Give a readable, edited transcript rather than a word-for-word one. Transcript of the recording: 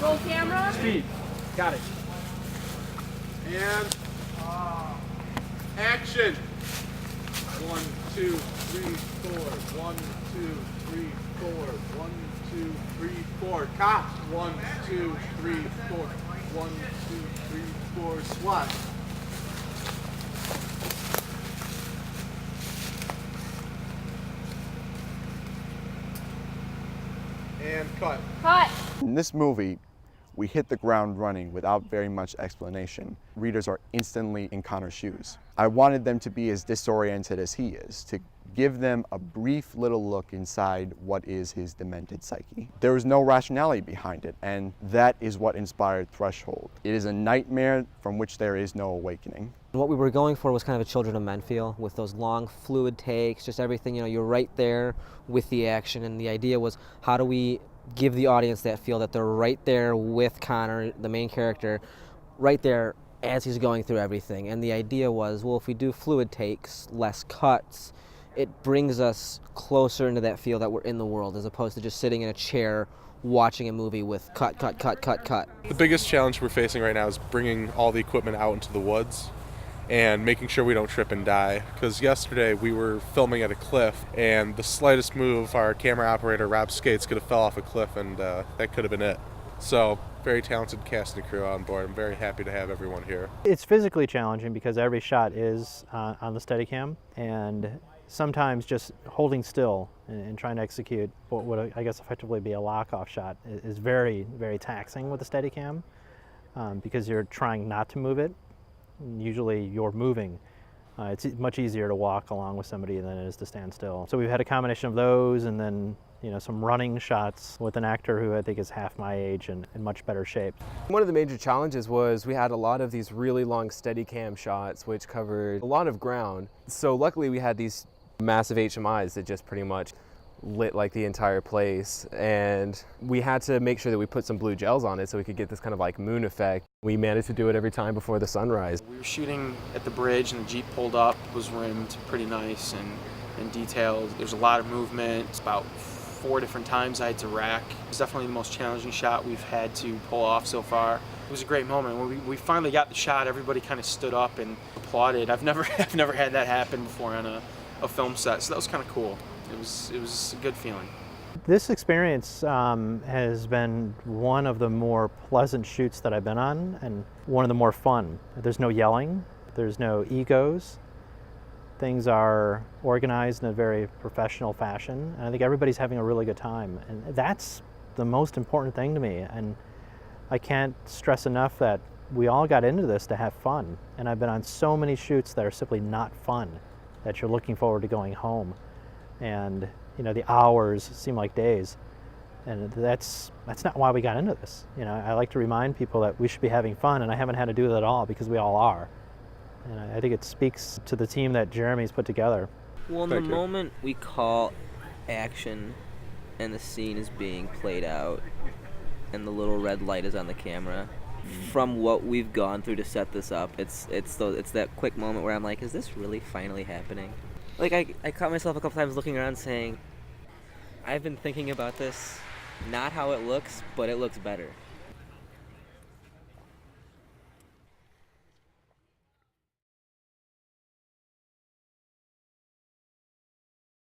Roll camera. Speed. Got it. And action. 1, 2, 3, 4. 1, 2, 3, 4. 1, 2, 3, 4. Cops. 1, 2, 3, 4. 1, 2, 3, 4. SWAT. And cut. Cut. In this movie, we hit the ground running without very much explanation. Readers are instantly in Connor's shoes. I wanted them to be as disoriented as he is, to give them a brief little look inside what is his demented psyche. There was no rationality behind it, and that is what inspired Threshold. It is a nightmare from which there is no awakening. What we were going for was kind of a Children of Men feel, with those long, fluid takes, just everything, you know, you're right there with the action, and the idea was, how do we give the audience that feel that they're right there with Connor, the main character, right there as he's going through everything. And the idea was, well, if we do fluid takes, less cuts, it brings us closer into that feel that we're in the world, as opposed to just sitting in a chair watching a movie with cut, cut, cut, cut, cut. The biggest challenge we're facing right now is bringing all the equipment out into the woods and making sure we don't trip and die. Because yesterday we were filming at a cliff, and the slightest move, our camera operator, Rob Skates, could have fell off a cliff, and that could have been it. So, very talented cast and crew on board. I'm very happy to have everyone here. It's physically challenging because every shot is on the Steadicam, and sometimes just holding still and trying to execute what would, I guess, effectively be a lock-off shot is very, very taxing with the Steadicam because you're trying not to move it. Usually you're moving. It's much easier to walk along with somebody than it is to stand still. So we've had a combination of those, and then, you know, some running shots with an actor who I think is half my age and in much better shape. One of the major challenges was we had a lot of these really long Steadicam shots which covered a lot of ground. So luckily we had these massive HMIs that just pretty much lit like the entire place, and we had to make sure that we put some blue gels on it so we could get this kind of like moon effect. We managed to do it every time before the sunrise. We were shooting at the bridge, and the Jeep pulled up, was rimmed pretty nice and detailed. There's a lot of movement. It's about 4 different times I had to rack. It was definitely the most challenging shot we've had to pull off so far. It was a great moment. When we finally got the shot, everybody kind of stood up and applauded. I've never had that happen before on a film set, so that was kind of cool. It was a good feeling. This experience has been one of the more pleasant shoots that I've been on, and one of the more fun. There's no yelling, there's no egos. Things are organized in a very professional fashion, and I think everybody's having a really good time. And that's the most important thing to me, and I can't stress enough that we all got into this to have fun. And I've been on so many shoots that are simply not fun, that you're looking forward to going home. And you know, the hours seem like days, and that's not why we got into this. You know, I like to remind people that we should be having fun, and I haven't had to do that at all, because we all are. And I think it speaks to the team that Jeremy's put together. Well, in the moment we call action and the scene is being played out and the little red light is on the camera, from what we've gone through to set this up, it's that quick moment where I'm like, is this really finally happening? Like, I caught myself a couple times looking around saying, I've been thinking about this, not how it looks, but it looks better.